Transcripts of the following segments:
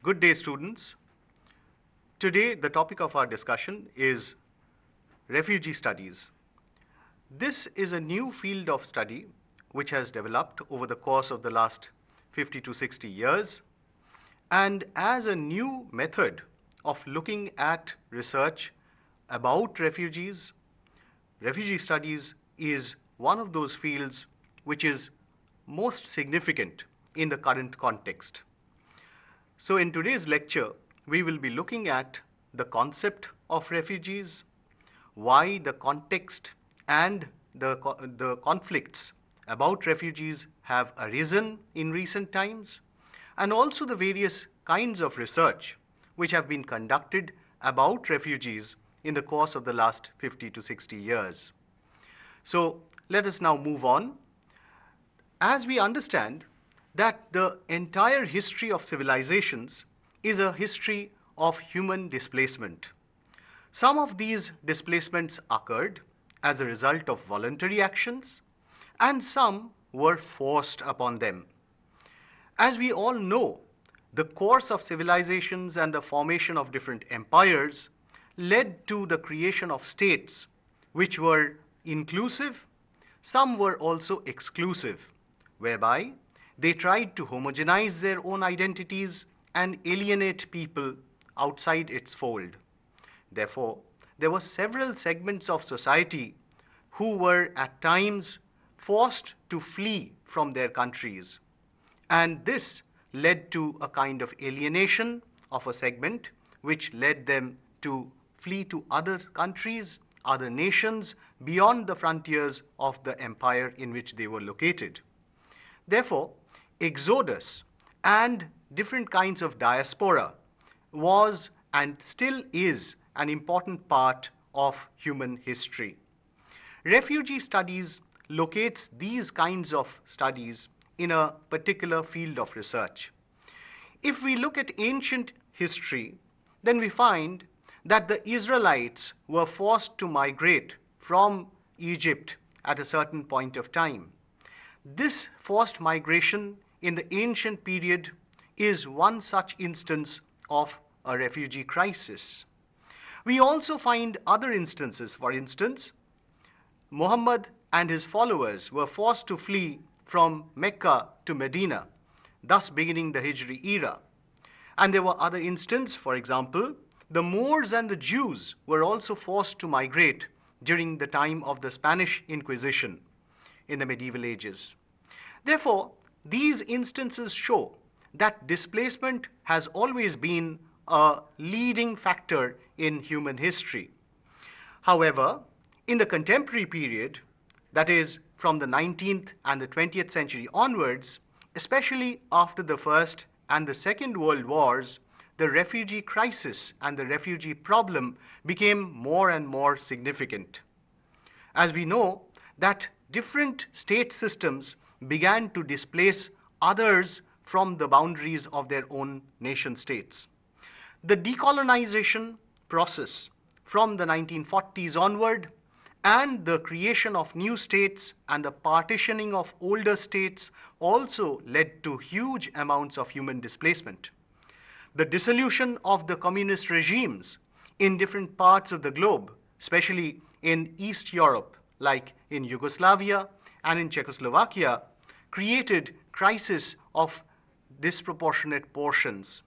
Good day, students. Today, the topic of our discussion is refugee studies. This is a new field of study which has developed over the course of the last 50 to 60 years. And as a new method of looking at research about refugees, refugee studies is one of those fields which is most significant in the current context. So in today's lecture, we will be looking at the concept of refugees, why the context and the conflicts about refugees have arisen in recent times, and also the various kinds of research which have been conducted about refugees in the course of the last 50 to 60 years. So let us now move on. As we understand that the entire history of civilizations is a history of human displacement. Some of these displacements occurred as a result of voluntary actions, and some were forced upon them. As we all know, the course of civilizations and the formation of different empires led to the creation of states which were inclusive. Some were also exclusive, whereby they tried to homogenize their own identities and alienate people outside its fold. Therefore, there were several segments of society who were at times forced to flee from their countries. And this led to a kind of alienation of a segment, which led them to flee to other countries, other nations, beyond the frontiers of the empire in which they were located. Therefore, exodus and different kinds of diaspora was and still is an important part of human history. Refugee studies locates these kinds of studies in a particular field of research. If we look at ancient history, then we find that the Israelites were forced to migrate from Egypt at a certain point of time. This forced migration in the ancient period is one such instance of a refugee crisis. We also find other instances. For instance, Muhammad and his followers were forced to flee from Mecca to Medina, thus beginning the Hijri era. And there were other instances. For example, the Moors and the Jews were also forced to migrate during the time of the Spanish Inquisition in the medieval ages. Therefore, these instances show that displacement has always been a leading factor in human history. However, in the contemporary period, that is from the 19th and the 20th century onwards, especially after the First and the Second World Wars, the refugee crisis and the refugee problem became more and more significant. As we know that different state systems began to displace others from the boundaries of their own nation states. The decolonization process from the 1940s onward and the creation of new states and the partitioning of older states also led to huge amounts of human displacement. The dissolution of the communist regimes in different parts of the globe, especially in East Europe, like in Yugoslavia and in Czechoslovakia, created crisis of disproportionate portions.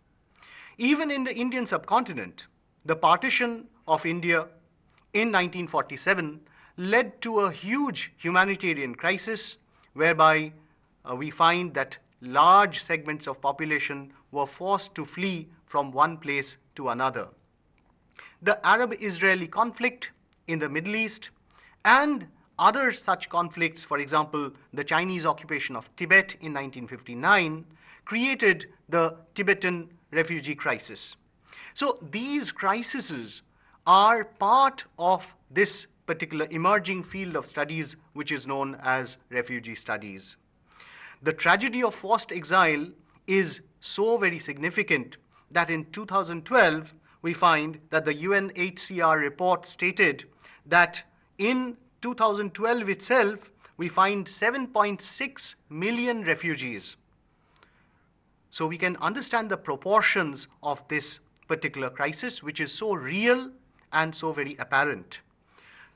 Even in the Indian subcontinent, the partition of India in 1947 led to a huge humanitarian crisis, whereby we find that large segments of population were forced to flee from one place to another. The Arab-Israeli conflict in the Middle East and other such conflicts, for example, the Chinese occupation of Tibet in 1959, created the Tibetan refugee crisis. So these crises are part of this particular emerging field of studies which is known as refugee studies. The tragedy of forced exile is so very significant that in 2012, we find that the UNHCR report stated that in 2012 itself, we find 7.6 million refugees. so we can understand the proportions of this particular crisis, which is so real and so very apparent.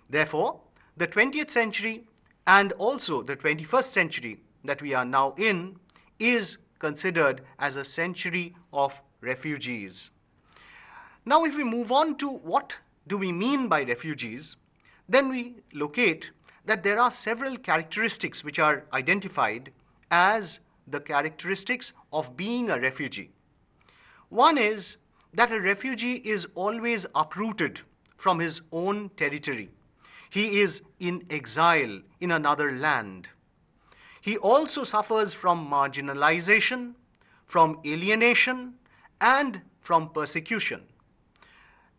Therefore, the 20th century and also the 21st century that we are now in is considered as a century of refugees. Now, if we move on to what do we mean by refugees, then we locate that there are several characteristics which are identified as the characteristics of being a refugee. One is that a refugee is always uprooted from his own territory. He is in exile in another land. He also suffers from marginalization, from alienation, and from persecution.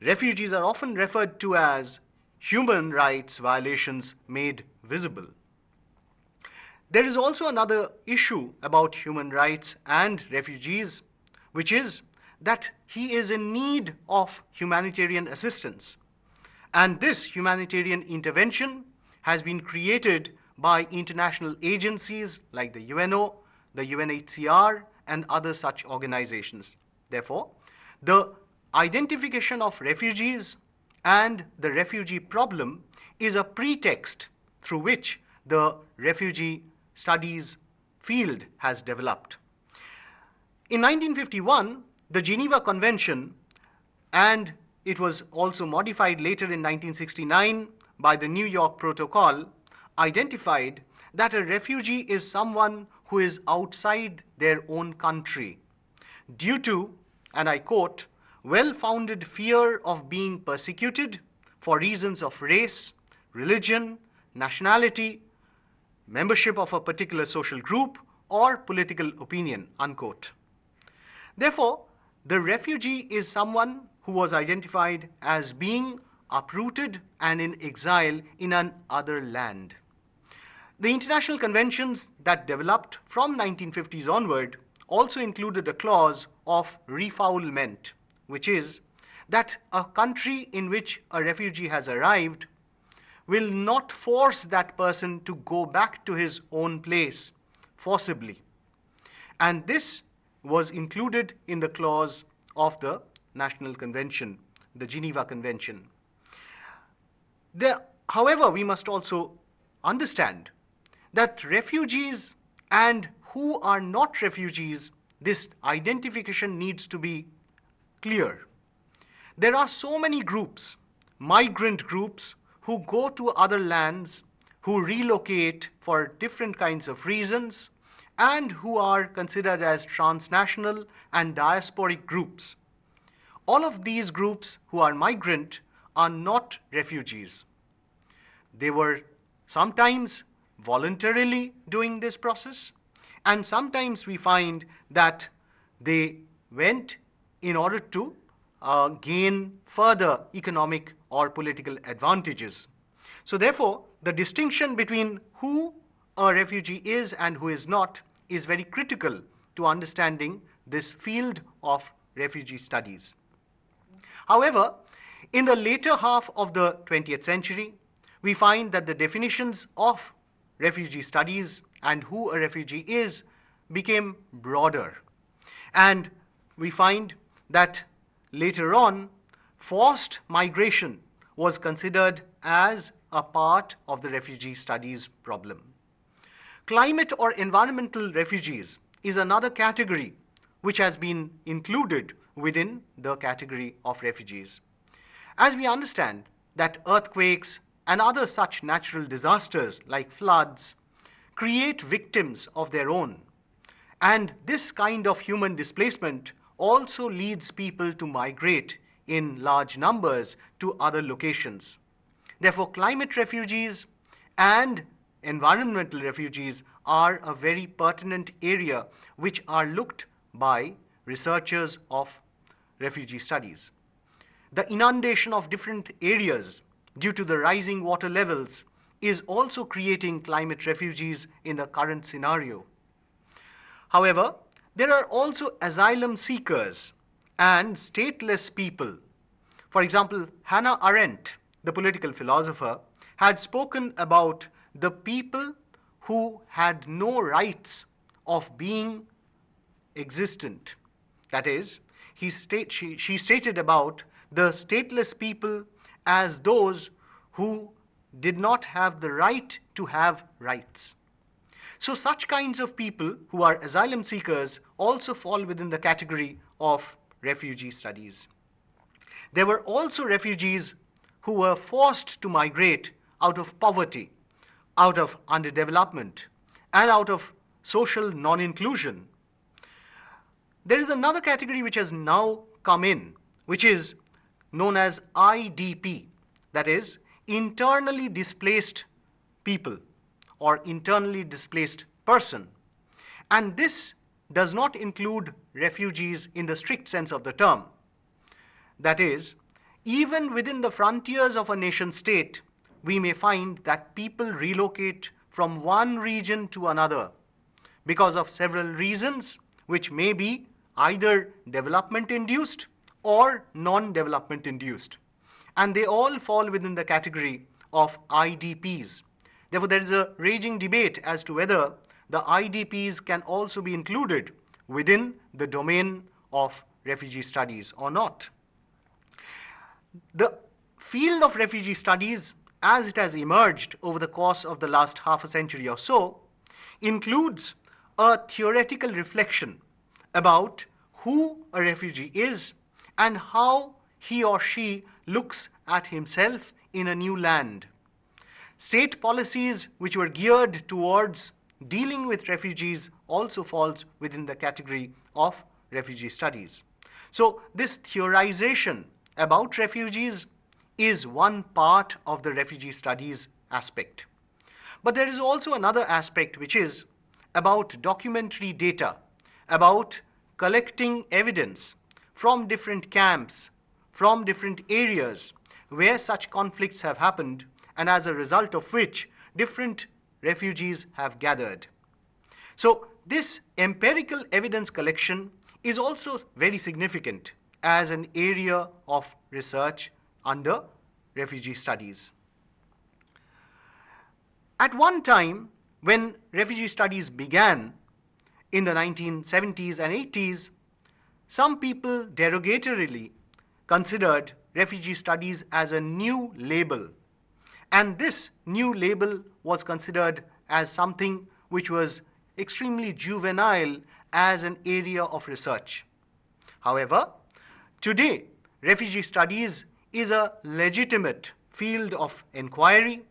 Refugees are often referred to as human rights violations made visible. There is also another issue about human rights and refugees, which is that he is in need of humanitarian assistance. And this humanitarian intervention has been created by international agencies like the UNO, the UNHCR, and other such organizations. Therefore, the identification of refugees and the refugee problem is a pretext through which the refugee studies field has developed. In 1951, the Geneva Convention, and it was also modified later in 1969 by the New York Protocol, identified that a refugee is someone who is outside their own country due to, and I quote, well-founded fear of being persecuted for reasons of race, religion, nationality, membership of a particular social group, or political opinion, unquote. Therefore, the refugee is someone who was identified as being uprooted and in exile in an other land. The international conventions that developed from 1950s onward also included a clause of refoulement, which is that a country in which a refugee has arrived will not force that person to go back to his own place forcibly. And this was included in the clause of the National Convention, the Geneva Convention. However, we must also understand that refugees and who are not refugees, this identification needs to be clear. There are so many groups, migrant groups, who go to other lands, who relocate for different kinds of reasons, and who are considered as transnational and diasporic groups. All of these groups who are migrant are not refugees. They were sometimes voluntarily doing this process, and sometimes we find that they went in order to gain further economic or political advantages. So therefore, the distinction between who a refugee is and who is not is very critical to understanding this field of refugee studies. However, in the later half of the 20th century, we find that the definitions of refugee studies and who a refugee is became broader. And we find that later on, forced migration was considered as a part of the refugee studies problem. Climate or environmental refugees is another category which has been included within the category of refugees. As we understand that earthquakes and other such natural disasters like floods create victims of their own, and this kind of human displacement also leads people to migrate in large numbers to other locations. Therefore, climate refugees and environmental refugees are a very pertinent area which are looked by researchers of refugee studies. The inundation of different areas due to the rising water levels is also creating climate refugees in the current scenario. However, there are also asylum seekers and stateless people. For example, Hannah Arendt, the political philosopher, had spoken about the people who had no rights of being existent. That is, she stated about the stateless people as those who did not have the right to have rights. So such kinds of people who are asylum seekers also fall within the category of refugee studies. There were also refugees who were forced to migrate out of poverty, out of underdevelopment, and out of social non-inclusion. There is another category which has now come in, which is known as IDP, that is, internally displaced people or internally displaced person. And this does not include refugees in the strict sense of the term. That is, even within the frontiers of a nation state, we may find that people relocate from one region to another because of several reasons, which may be either development induced or non-development induced. And they all fall within the category of IDPs. Therefore, there is a raging debate as to whether the IDPs can also be included within the domain of refugee studies or not. The field of refugee studies, as it has emerged over the course of the last half a century or so, includes a theoretical reflection about who a refugee is and how he or she looks at himself in a new land. State policies which were geared towards dealing with refugees also falls within the category of refugee studies. So this theorization about refugees is one part of the refugee studies aspect. But there is also another aspect which is about documentary data, about collecting evidence from different camps, from different areas where such conflicts have happened, and as a result of which different refugees have gathered. So this empirical evidence collection is also very significant as an area of research under refugee studies. At one time, when refugee studies began in the 1970s and 80s, some people derogatorily considered refugee studies as a new label. And this new label was considered as something which was extremely juvenile as an area of research. However, today, refugee studies is a legitimate field of inquiry.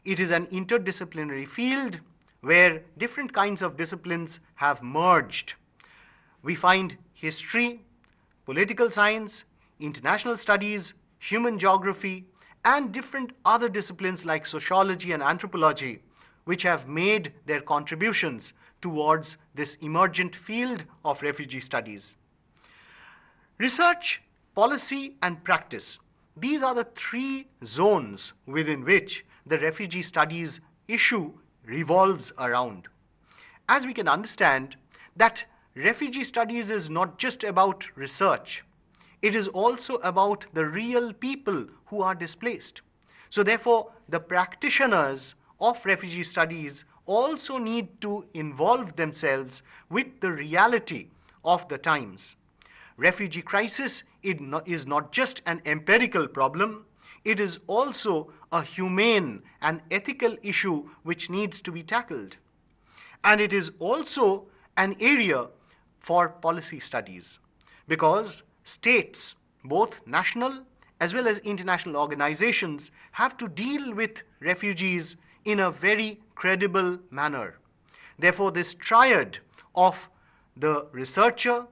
It is an interdisciplinary field where different kinds of disciplines have merged. We find history, political science, international studies, human geography, and different other disciplines like sociology and anthropology, which have made their contributions towards this emergent field of refugee studies. Research, policy, and practice. These are the three zones within which the refugee studies issue revolves around. As we can understand that refugee studies is not just about research, it is also about the real people who are displaced. So therefore, the practitioners of refugee studies also need to involve themselves with the reality of the times. Refugee crisis is not just an empirical problem, it is also a humane and ethical issue which needs to be tackled. And it is also an area for policy studies, because states, both national as well as international organizations, have to deal with refugees in a very credible manner. Therefore, this triad of the researcher,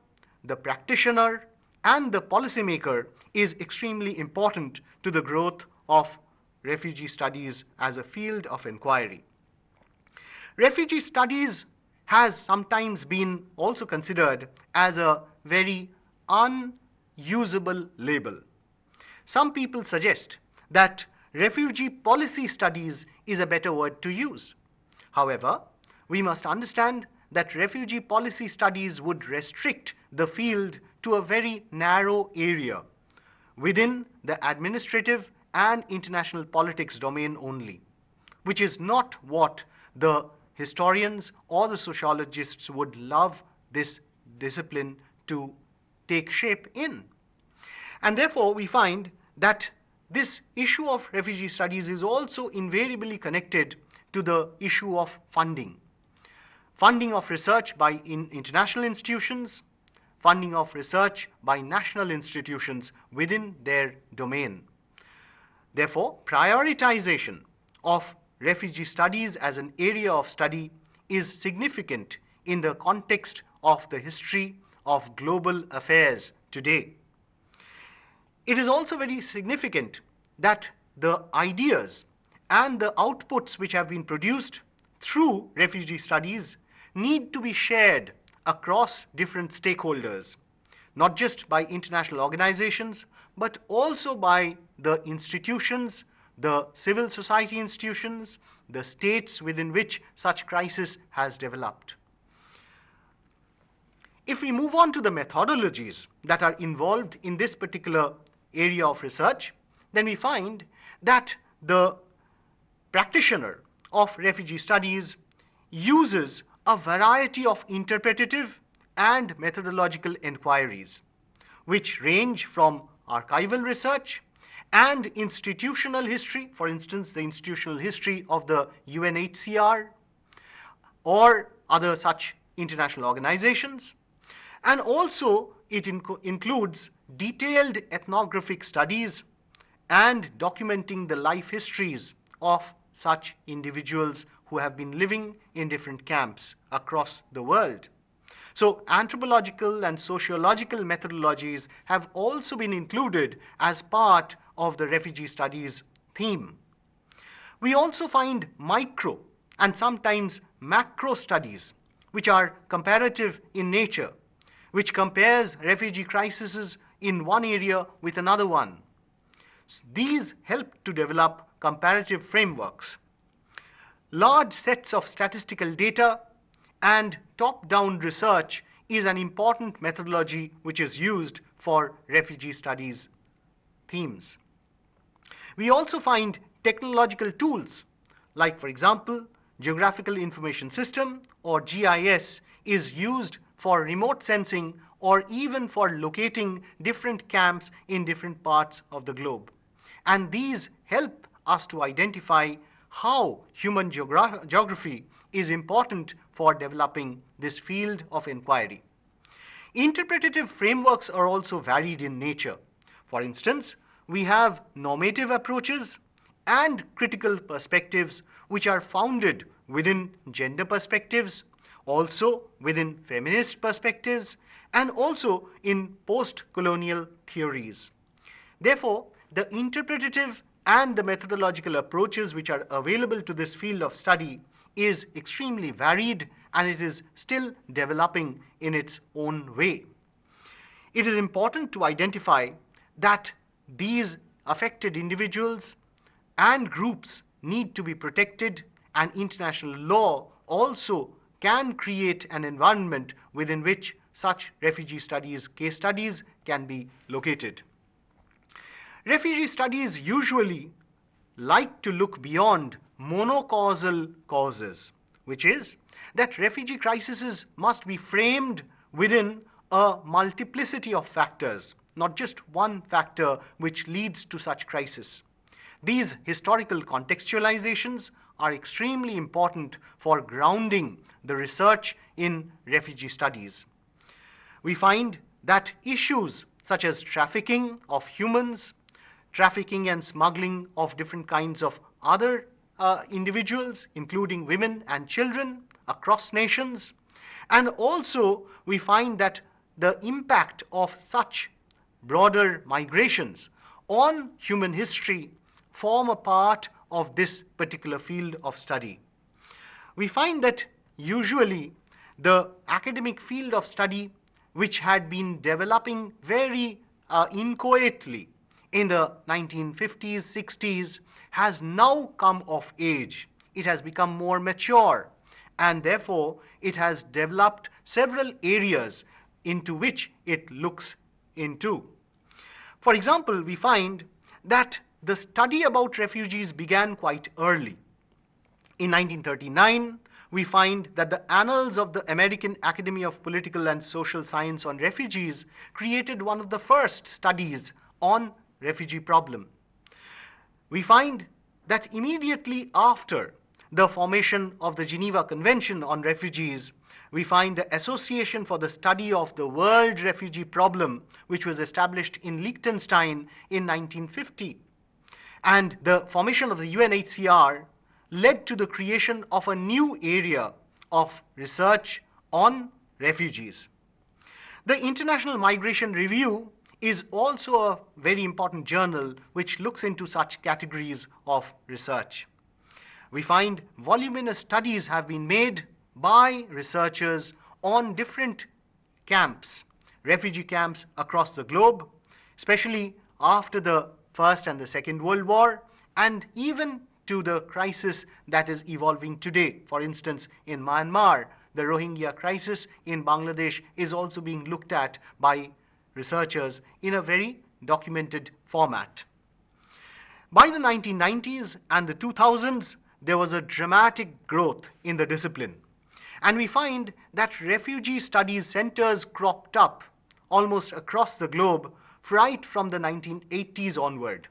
the practitioner, and the policymaker is extremely important to the growth of refugee studies as a field of inquiry. Refugee studies has sometimes been also considered as a very unusable label. Some people suggest that refugee policy studies is a better word to use. However, we must understand that refugee policy studies would restrict the field to a very narrow area within the administrative and international politics domain only, which is not what the historians or the sociologists would love this discipline to take shape in. And therefore, we find that this issue of refugee studies is also invariably connected to the issue of funding. Funding of research by international institutions, funding of research by national institutions within their domain. Therefore, prioritization of refugee studies as an area of study is significant in the context of the history of global affairs today. It is also very significant that the ideas and the outputs which have been produced through refugee studies need to be shared across different stakeholders, not just by international organizations, but also by the institutions, the civil society institutions, the states within which such crisis has developed. If we move on to the methodologies that are involved in this particular area of research, then we find that the practitioner of refugee studies uses a variety of interpretative and methodological inquiries, which range from archival research and institutional history, for instance, the institutional history of the UNHCR or other such international organizations, and also it includes detailed ethnographic studies and documenting the life histories of such individuals who have been living in different camps across the world. So anthropological and sociological methodologies have also been included as part of the refugee studies theme. We also find micro and sometimes macro studies, which are comparative in nature, which compares refugee crises in one area with another one. These help to develop comparative frameworks. Large sets of statistical data and top-down research is an important methodology which is used for refugee studies themes. We also find technological tools, like, for example, Geographical Information System, or GIS, is used for remote sensing or even for locating different camps in different parts of the globe. And these help us to identify how human geography is important for developing this field of inquiry. Interpretative frameworks are also varied in nature. For instance, we have normative approaches and critical perspectives which are founded within gender perspectives, also within feminist perspectives, and also in post-colonial theories. Therefore, the interpretative and the methodological approaches which are available to this field of study is extremely varied, and it is still developing in its own way. It is important to identify that these affected individuals and groups need to be protected, and international law also can create an environment within which such refugee studies, case studies, can be located. Refugee studies usually like to look beyond monocausal causes, which is that refugee crises must be framed within a multiplicity of factors, not just one factor which leads to such crisis. These historical contextualizations are extremely important for grounding the research in refugee studies. We find that issues such as trafficking of humans, trafficking and smuggling of different kinds of other individuals, including women and children across nations, and also we find that the impact of such broader migrations on human history form a part of this particular field of study. We find that usually the academic field of study, which had been developing very inchoately in the 1950s, 60s, has now come of age. It has become more mature, and therefore it has developed several areas into which it looks into. For example, we find that the study about refugees began quite early. In 1939, we find that the Annals of the American Academy of Political and Social Science on Refugees created one of the first studies on refugee problem. We find that immediately after the formation of the Geneva Convention on Refugees, we find the Association for the Study of the World Refugee Problem, which was established in Liechtenstein in 1950. And the formation of the UNHCR led to the creation of a new area of research on refugees. The International Migration Review is also a very important journal which looks into such categories of research. We find voluminous studies have been made by researchers on different camps, refugee camps across the globe, especially after the First and the Second World War, and even to the crisis that is evolving today. For instance, in Myanmar, the Rohingya crisis in Bangladesh is also being looked at by researchers in a very documented format. By the 1990s and the 2000s, there was a dramatic growth in the discipline. And we find that refugee studies centers cropped up almost across the globe right from the 1980s onward.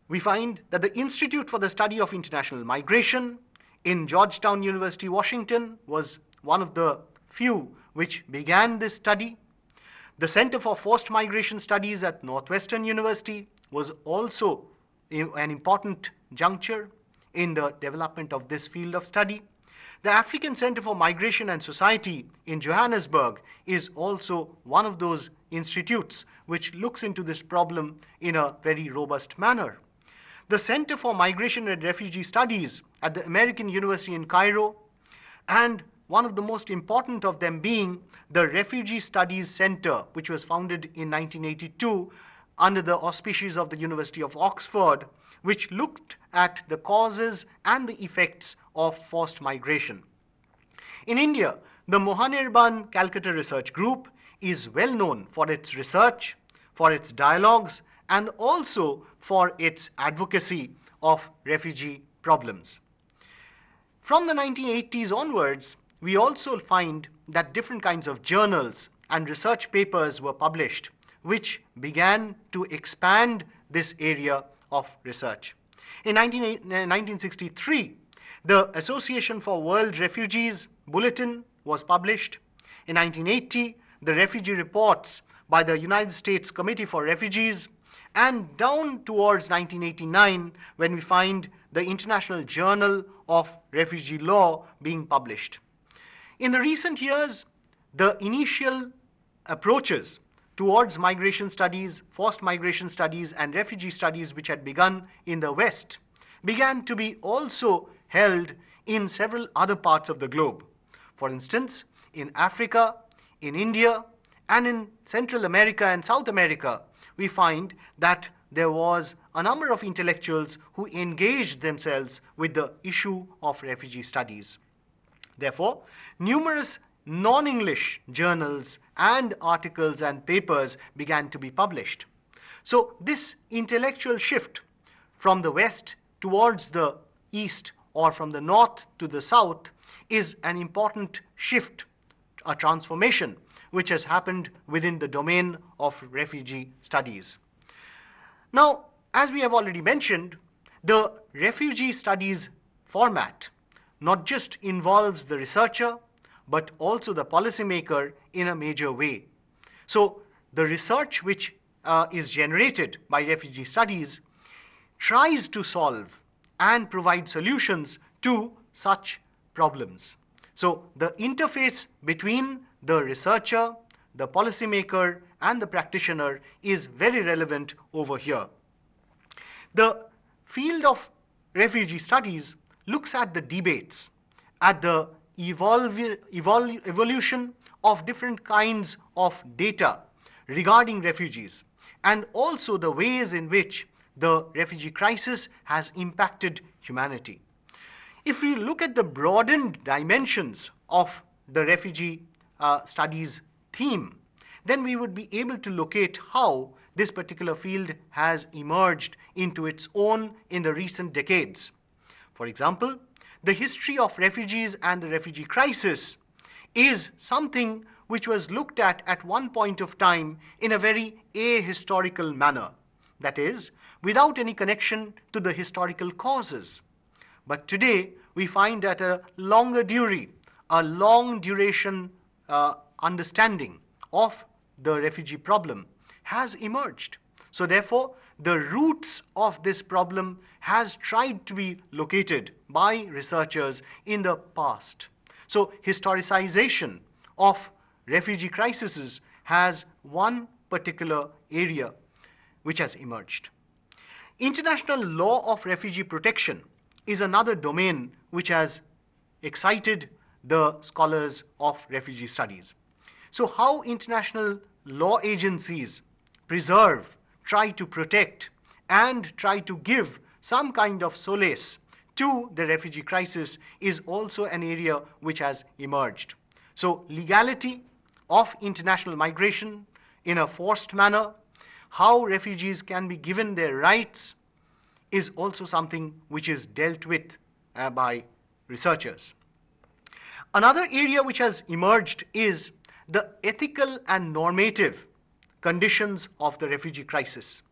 We find that the Institute for the Study of International Migration in Georgetown University, Washington, was one of the few which began this study. The Center for Forced Migration Studies at Northwestern University was also an important juncture in the development of this field of study. The African Center for Migration and Society in Johannesburg is also one of those institutes which looks into this problem in a very robust manner. The Center for Migration and Refugee Studies at the American University in Cairo, and one of the most important of them being the Refugee Studies Center, which was founded in 1982 under the auspices of the University of Oxford, which looked at the causes and the effects of forced migration. In India, the Mohanirban Calcutta Research Group is well known for its research, for its dialogues, and also for its advocacy of refugee problems. From the 1980s onwards, we also find that different kinds of journals and research papers were published, which began to expand this area of research. In 1963, the Association for World Refugees Bulletin was published. In 1980, the Refugee Reports by the United States Committee for Refugees, and down towards 1989, when we find the International Journal of Refugee Law being published. In the recent years, the initial approaches towards migration studies, forced migration studies, and refugee studies which had begun in the West began to be also held in several other parts of the globe. For instance, in Africa, in India, and in Central America and South America, we find that there was a number of intellectuals who engaged themselves with the issue of refugee studies. Therefore, numerous non-English journals and articles and papers began to be published. So this intellectual shift from the West towards the East, or from the North to the South, is an important shift, a transformation, which has happened within the domain of refugee studies. Now, as we have already mentioned, the refugee studies format not just involves the researcher, but also the policymaker in a major way. So the research which is generated by refugee studies tries to solve and provide solutions to such problems. So the interface between the researcher, the policymaker, and the practitioner is very relevant over here. The field of refugee studies looks at the debates, at the evolution of different kinds of data regarding refugees, and also the ways in which the refugee crisis has impacted humanity. If we look at the broadened dimensions of the refugee studies theme, then we would be able to locate how this particular field has emerged into its own in the recent decades. For example, the history of refugees and the refugee crisis is something which was looked at one point of time in a very ahistorical manner. That is, without any connection to the historical causes. But today, we find that a long duration understanding of the refugee problem has emerged. So therefore, the roots of this problem has tried to be located by researchers in the past. So historicization of refugee crises has one particular area which has emerged. International law of refugee protection is another domain which has excited the scholars of refugee studies. So how international law agencies preserve, try to protect, and try to give some kind of solace to the refugee crisis is also an area which has emerged. So legality of international migration in a forced manner, how refugees can be given their rights, is also something which is dealt with by researchers. Another area which has emerged is the ethical and normative conditions of the refugee crisis.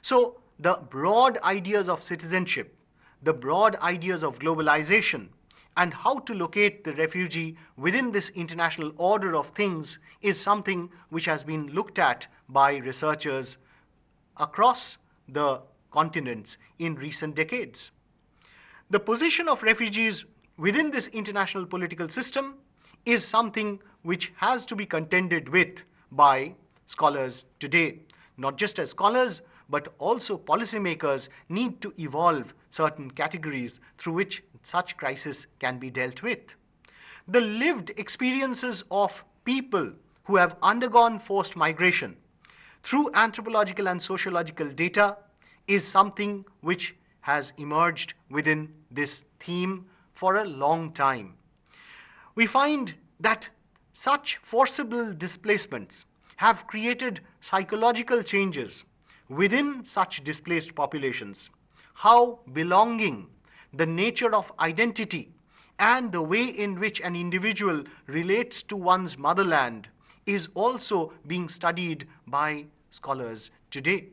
So the broad ideas of citizenship, the broad ideas of globalization, and how to locate the refugee within this international order of things is something which has been looked at by researchers across the continents in recent decades. The position of refugees within this international political system is something which has to be contended with by scholars today. Not just as scholars, but also policymakers need to evolve certain categories through which such crisis can be dealt with. The lived experiences of people who have undergone forced migration through anthropological and sociological data is something which has emerged within this theme for a long time. We find that such forcible displacements have created psychological changes within such displaced populations, how belonging, the nature of identity, and the way in which an individual relates to one's motherland is also being studied by scholars today.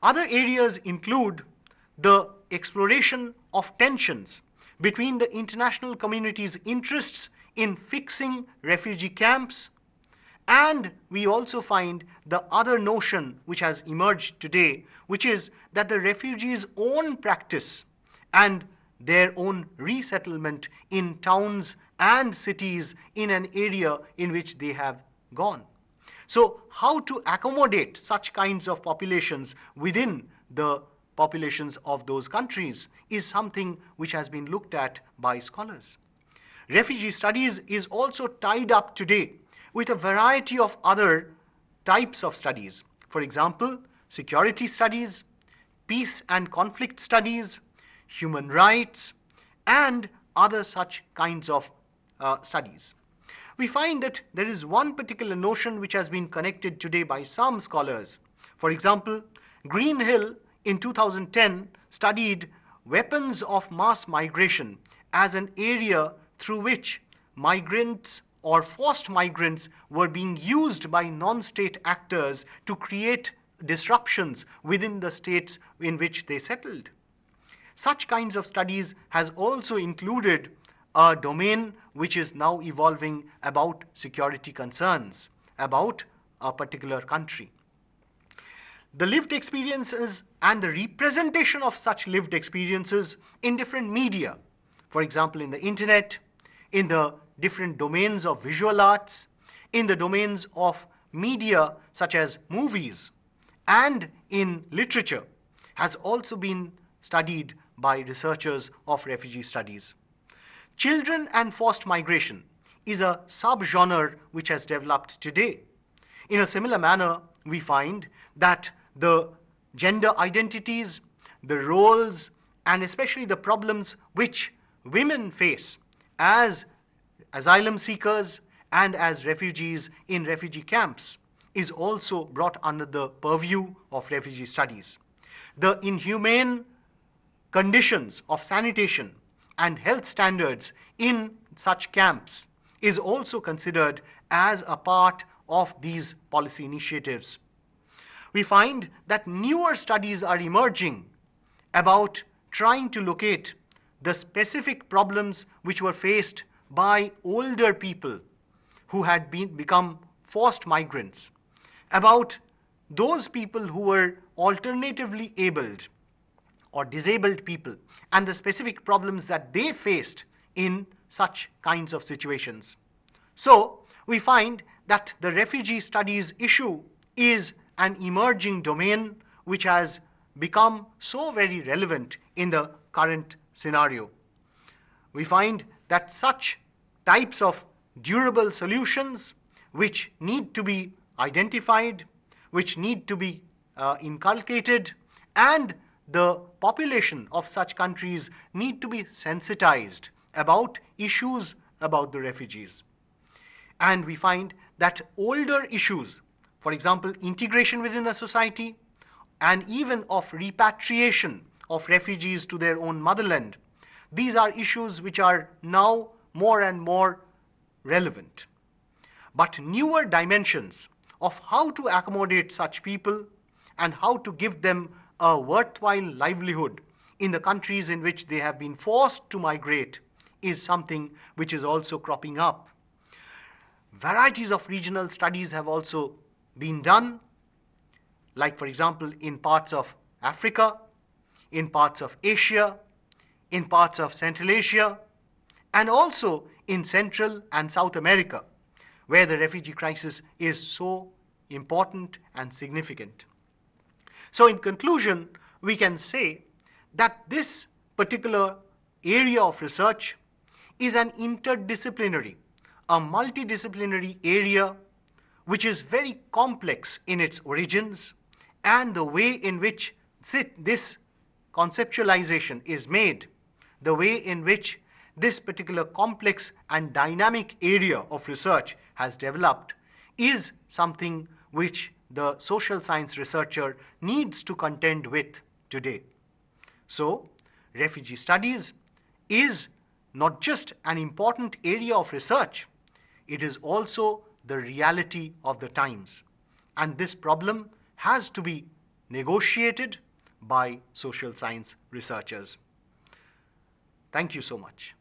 Other areas include the exploration of tensions between the international community's interests in fixing refugee camps, and we also find the other notion which has emerged today, which is that the refugees' own practice and their own resettlement in towns and cities in an area in which they have gone. So how to accommodate such kinds of populations within the populations of those countries is something which has been looked at by scholars. Refugee studies is also tied up today with a variety of other types of studies. For example, security studies, peace and conflict studies, human rights, and other such kinds of studies. We find that there is one particular notion which has been connected today by some scholars. For example, Greenhill in 2010 studied weapons of mass migration as an area through which migrants or forced migrants were being used by non-state actors to create disruptions within the states in which they settled. Such kinds of studies has also included a domain which is now evolving about security concerns, about a particular country. The lived experiences and the representation of such lived experiences in different media, for example, in the internet, in the different domains of visual arts, in the domains of media such as movies, and in literature, has also been studied by researchers of refugee studies. Children and forced migration is a subgenre which has developed today. In a similar manner, we find that the gender identities, the roles, and especially the problems which women face as asylum seekers and as refugees in refugee camps is also brought under the purview of refugee studies. The inhumane conditions of sanitation and health standards in such camps is also considered as a part of these policy initiatives. We find that newer studies are emerging about trying to locate the specific problems which were faced by older people who had become forced migrants, about those people who were alternatively abled or disabled people, and the specific problems that they faced in such kinds of situations. So we find that the refugee studies issue is an emerging domain which has become so very relevant in the current scenario. We find that such types of durable solutions which need to be identified, which need to be inculcated, and the population of such countries need to be sensitized about issues about the refugees. And we find that older issues, for example, integration within a society, and even of repatriation of refugees to their own motherland, these are issues which are now more and more relevant. But newer dimensions of how to accommodate such people and how to give them a worthwhile livelihood in the countries in which they have been forced to migrate is something which is also cropping up. Varieties of regional studies have also been done, like, for example, in parts of Africa, in parts of Asia, in parts of Central Asia, and also in Central and South America, where the refugee crisis is so important and significant. So in conclusion, we can say that this particular area of research is an interdisciplinary, a multidisciplinary area which is very complex in its origins, and the way in which this conceptualization is made, the way in which this particular complex and dynamic area of research has developed is something which the social science researcher needs to contend with today. So, refugee studies is not just an important area of research, it is also the reality of the times. And this problem has to be negotiated by social science researchers. Thank you so much.